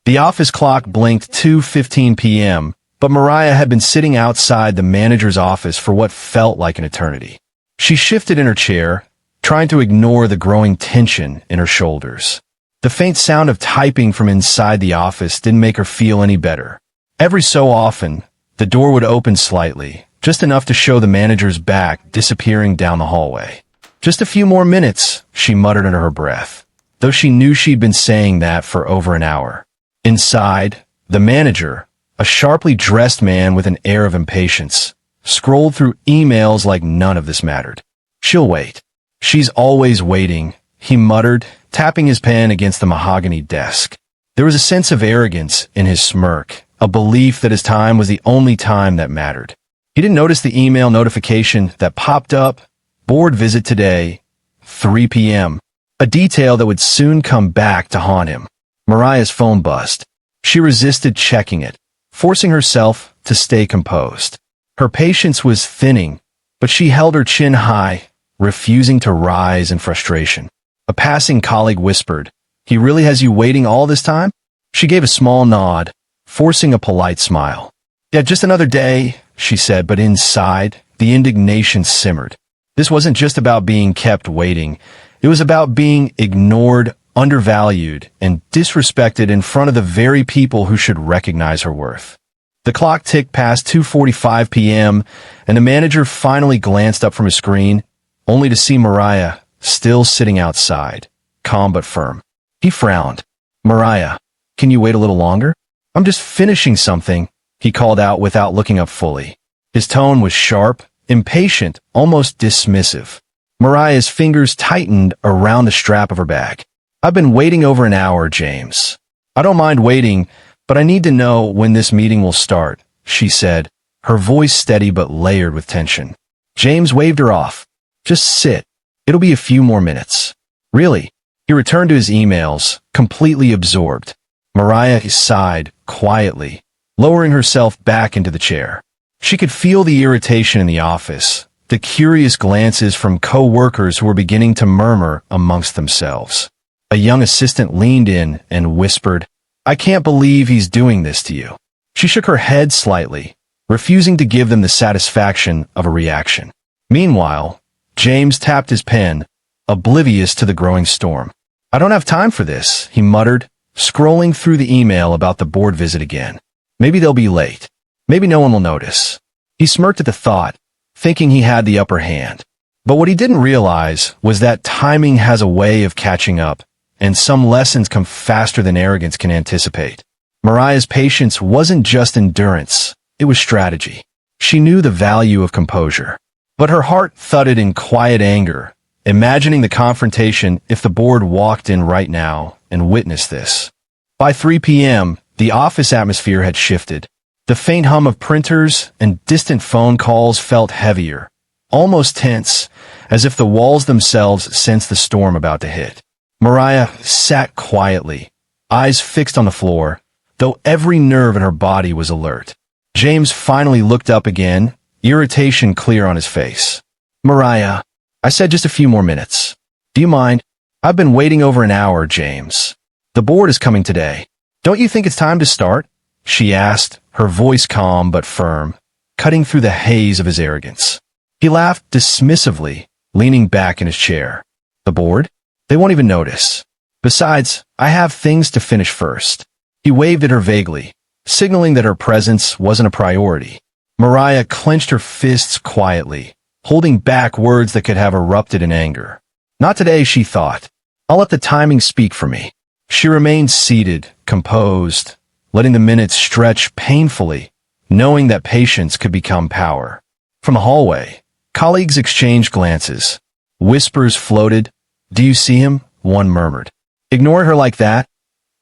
The office clock blinked 2:15 p.m., but Mariah had been sitting outside the manager's office for what felt like an eternity. She shifted in her chair, trying to ignore the growing tension in her shoulders. The faint sound of typing from inside the office didn't make her feel any better. Every so often, the door would open slightly, just enough to show the manager's back disappearing down the hallway. Just a few more minutes, she muttered under her breath, though she knew she'd been saying that for over an hour. Inside, the manager, a sharply dressed man with an air of impatience, scrolled through emails like none of this mattered. She'll wait. She's always waiting, he muttered, tapping his pen against the mahogany desk. There was a sense of arrogance in his smirk, a belief that his time was the only time that mattered. He didn't notice the email notification that popped up, board visit today, 3 p.m., a detail that would soon come back to haunt him. Mariah's phone buzzed. She resisted checking it, forcing herself to stay composed. Her patience was thinning, but she held her chin high, refusing to rise in frustration. A passing colleague whispered, "He really has you waiting all this time?" She gave a small nod, forcing a polite smile. "Yeah, just another day," she said, but inside, the indignation simmered. This wasn't just about being kept waiting. It was about being ignored, undervalued, and disrespected in front of the very people who should recognize her worth. The clock ticked past 2:45 p.m., and the manager finally glanced up from his screen, only to see Mariah still sitting outside, calm but firm. He frowned. "Mariah, can you wait a little longer? I'm just finishing something," he called out without looking up fully. His tone was sharp, impatient, almost dismissive. Mariah's fingers tightened around the strap of her bag. "I've been waiting over an hour, James. I don't mind waiting, but I need to know when this meeting will start," she said, her voice steady but layered with tension. James waved her off. "Just sit. It'll be a few more minutes." "Really?" He returned to his emails, completely absorbed. Mariah sighed quietly, lowering herself back into the chair. She could feel the irritation in the office, the curious glances from coworkers who were beginning to murmur amongst themselves. A young assistant leaned in and whispered, "I can't believe he's doing this to you." She shook her head slightly, refusing to give them the satisfaction of a reaction. Meanwhile, James tapped his pen, oblivious to the growing storm. "I don't have time for this," he muttered, scrolling through the email about the board visit again. "Maybe they'll be late. Maybe no one will notice." He smirked at the thought, thinking he had the upper hand. But what he didn't realize was that timing has a way of catching up, and some lessons come faster than arrogance can anticipate. Mariah's patience wasn't just endurance, it was strategy. She knew the value of composure. But her heart thudded in quiet anger, imagining the confrontation if the board walked in right now and witnessed this. By 3 p.m., the office atmosphere had shifted. The faint hum of printers and distant phone calls felt heavier, almost tense, as if the walls themselves sensed the storm about to hit. Mariah sat quietly, eyes fixed on the floor, though every nerve in her body was alert. James finally looked up again, irritation clear on his face. "Mariah, I said just a few more minutes. Do you mind? I've been waiting over an hour, James. The board is coming today. Don't you think it's time to start?" she asked, her voice calm but firm, cutting through the haze of his arrogance. He laughed dismissively, leaning back in his chair. "The board? They won't even notice. Besides, I have things to finish first." He waved at her vaguely, signaling that her presence wasn't a priority. Mariah clenched her fists quietly, holding back words that could have erupted in anger. "Not today," she thought. "I'll let the timing speak for me." She remained seated, composed, letting the minutes stretch painfully, knowing that patience could become power. From the hallway, colleagues exchanged glances. Whispers floated. "Do you see him?" one murmured. "Ignore her like that?"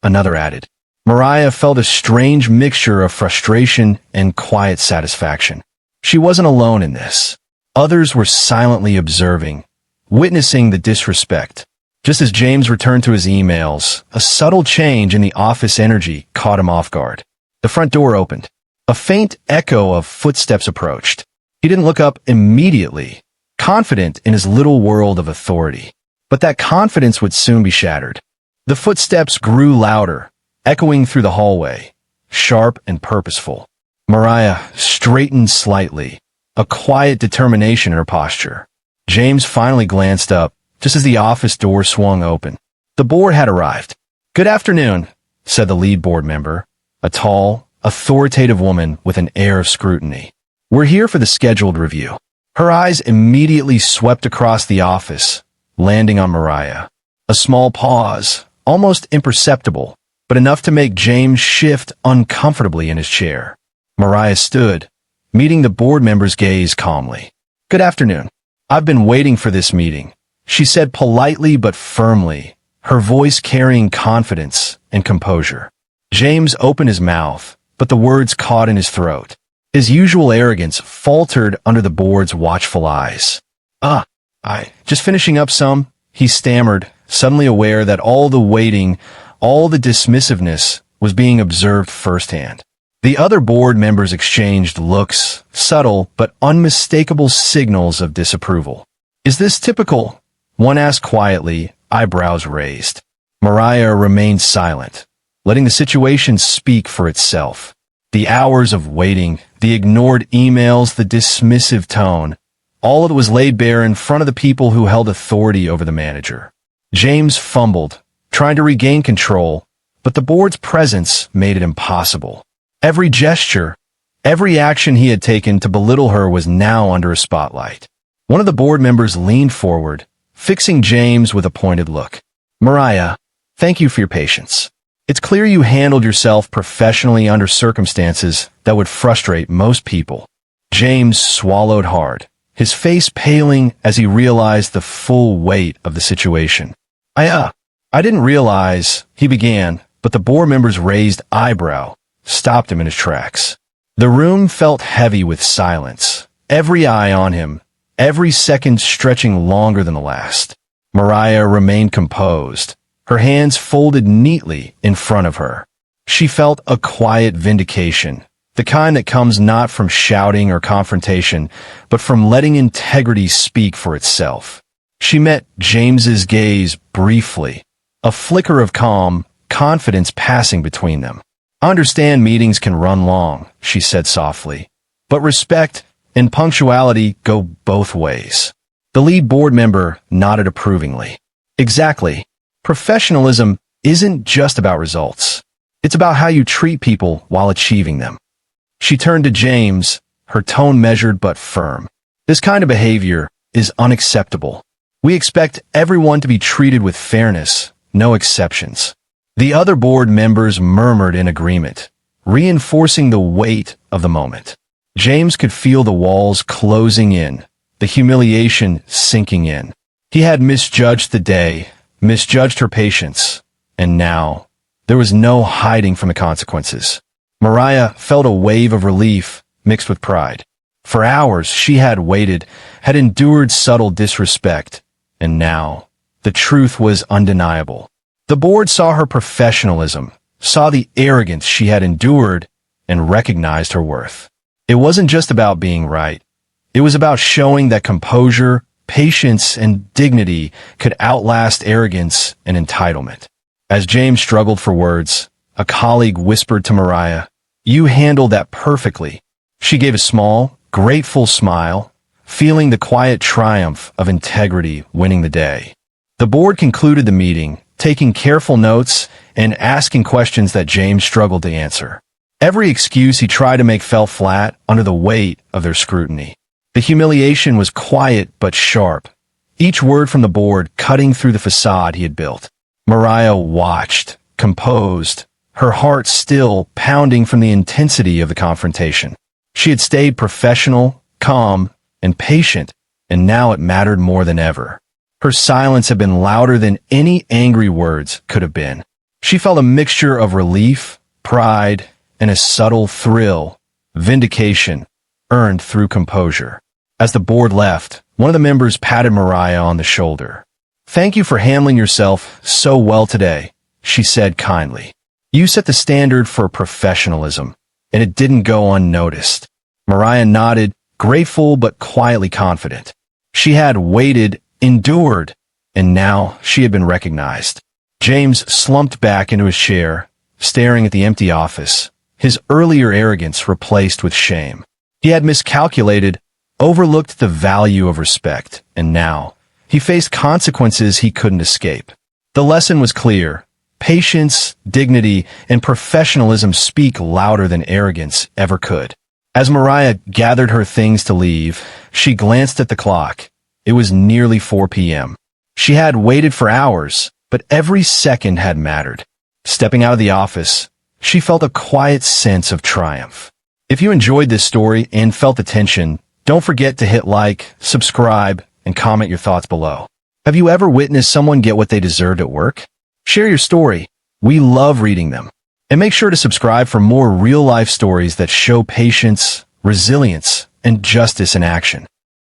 another added. Mariah felt a strange mixture of frustration and quiet satisfaction. She wasn't alone in this. Others were silently observing, witnessing the disrespect. Just as James returned to his emails, a subtle change in the office energy caught him off guard. The front door opened. A faint echo of footsteps approached. He didn't look up immediately, confident in his little world of authority. But that confidence would soon be shattered. The footsteps grew louder, echoing through the hallway, sharp and purposeful. Mariah straightened slightly, a quiet determination in her posture. James finally glanced up, just as the office door swung open. The board had arrived. "Good afternoon," said the lead board member, a tall, authoritative woman with an air of scrutiny. "We're here for the scheduled review." Her eyes immediately swept across the office, landing on Mariah. A small pause, almost imperceptible, but enough to make James shift uncomfortably in his chair. Mariah stood, meeting the board member's gaze calmly. "Good afternoon. I've been waiting for this meeting," she said politely but firmly, her voice carrying confidence and composure. James opened his mouth, but the words caught in his throat. His usual arrogance faltered under the board's watchful eyes. Just finishing up some," he stammered, suddenly aware that all the waiting, all the dismissiveness was being observed firsthand. The other board members exchanged looks, subtle but unmistakable signals of disapproval. "Is this typical?" one asked quietly, eyebrows raised. Mariah remained silent, letting the situation speak for itself. The hours of waiting, the ignored emails, the dismissive tone, all of it was laid bare in front of the people who held authority over the manager. James fumbled, trying to regain control, but the board's presence made it impossible. Every gesture, every action he had taken to belittle her was now under a spotlight. One of the board members leaned forward, fixing James with a pointed look. "Mariah, thank you for your patience. It's clear you handled yourself professionally under circumstances that would frustrate most people." James swallowed hard, his face paling as he realized the full weight of the situation. I didn't realize," he began, but the board member's raised eyebrow stopped him in his tracks. The room felt heavy with silence, every eye on him, every second stretching longer than the last. Mariah remained composed, her hands folded neatly in front of her. She felt a quiet vindication, the kind that comes not from shouting or confrontation, but from letting integrity speak for itself. She met James's gaze briefly, a flicker of calm, confidence passing between them. "I understand meetings can run long," she said softly, "but respect and punctuality go both ways." The lead board member nodded approvingly. "Exactly. Professionalism isn't just about results. It's about how you treat people while achieving them." She turned to James, her tone measured but firm. "This kind of behavior is unacceptable. We expect everyone to be treated with fairness, no exceptions." The other board members murmured in agreement, reinforcing the weight of the moment. James could feel the walls closing in, the humiliation sinking in. He had misjudged the day, misjudged her patience, and now there was no hiding from the consequences. Mariah felt a wave of relief mixed with pride. For hours she had waited, had endured subtle disrespect, and now the truth was undeniable. The board saw her professionalism, saw the arrogance she had endured, and recognized her worth. It wasn't just about being right. It was about showing that composure, patience, and dignity could outlast arrogance and entitlement. As James struggled for words, a colleague whispered to Mariah, "You handled that perfectly." She gave a small, grateful smile, feeling the quiet triumph of integrity winning the day. The board concluded the meeting, taking careful notes and asking questions that James struggled to answer. Every excuse he tried to make fell flat under the weight of their scrutiny. The humiliation was quiet but sharp, each word from the board cutting through the facade he had built. Mariah watched, composed, her heart still pounding from the intensity of the confrontation. She had stayed professional, calm, and patient, and now it mattered more than ever. Her silence had been louder than any angry words could have been. She felt a mixture of relief, pride, and a subtle thrill, vindication, earned through composure. As the board left, one of the members patted Mariah on the shoulder. "Thank you for handling yourself so well today," she said kindly. "You set the standard for professionalism, and it didn't go unnoticed." Mariah nodded, grateful but quietly confident. She had waited, endured, and now she had been recognized. James slumped back into his chair, staring at the empty office, his earlier arrogance replaced with shame. He had miscalculated, overlooked the value of respect, and now he faced consequences he couldn't escape. The lesson was clear. Patience, dignity, and professionalism speak louder than arrogance ever could. As Mariah gathered her things to leave, she glanced at the clock. It was nearly 4 p.m. She had waited for hours, but every second had mattered. Stepping out of the office, she felt a quiet sense of triumph. If you enjoyed this story and felt the tension, don't forget to hit like, subscribe, and comment your thoughts below. Have you ever witnessed someone get what they deserved at work? Share your story. We love reading them. And make sure to subscribe for more real-life stories that show patience, resilience, and justice in action.